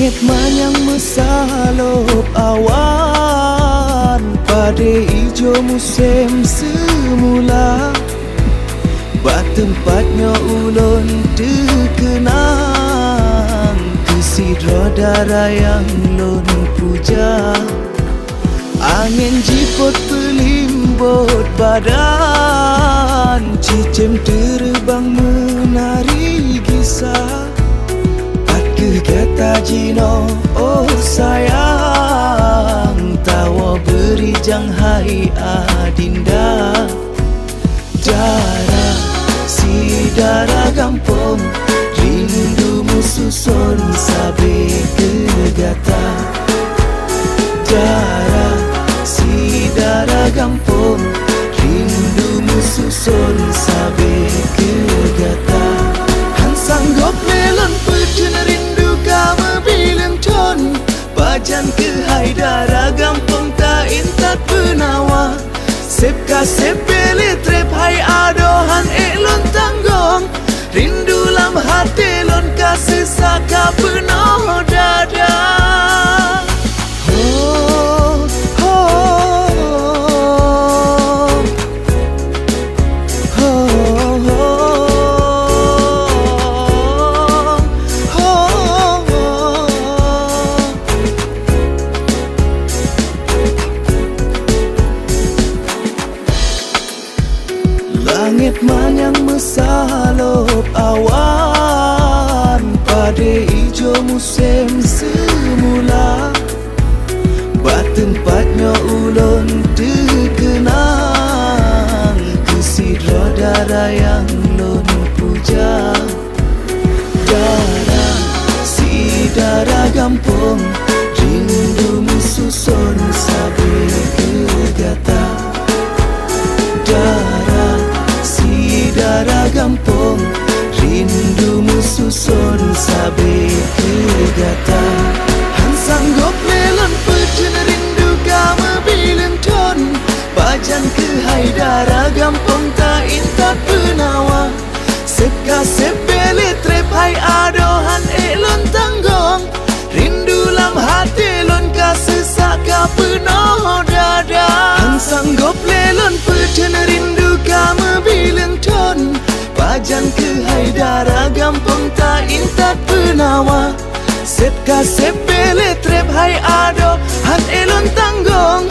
Langit manyang mesalop awan, badai hijau musim semula. Tempatnya ulun terkenang, kesidra darah yang lun puja. Angin jiput pelimbut badan, cicim terbang menari kisah. Pat kegata jino oh sayang, tawa beri jang hai adinda. Darah si darah gampong, rindumu susun sabe kegata. Darah si darah gampong, rindumu susun sabe kegata. Han sanggup melon percun rindu kamu bilang ton, bajan ke hai darah gampong tak intat penawa. Sep kasep beli trep hai adohan elon tanggong, rindu lam hati lon kasih saka penuh dada. Oh, oh, oh, oh, oh, oh. Langit manyang mesalop awan, badai hijau musim semula. Tempatnya ulun terkenang, kesidra darah yang lun puja. Darah si darah gampong, rindumu susun sabe kegata. Darah si darah gampong, rindumu susun sabe kegata. Han sanggup melon percun rindu kamu bilang ton, bajan ke hai darah gampong tak intat penawa. Sekasep beli trep hai adohan elon tanggong, rindu lam hati lon kasih saka penuh dada. Han sanggup lelon percun rindu kamu bilang ton, bajan ke hai darah gampong tak intat penawa. Sep kasep beli trep hai ado han elon tanggong.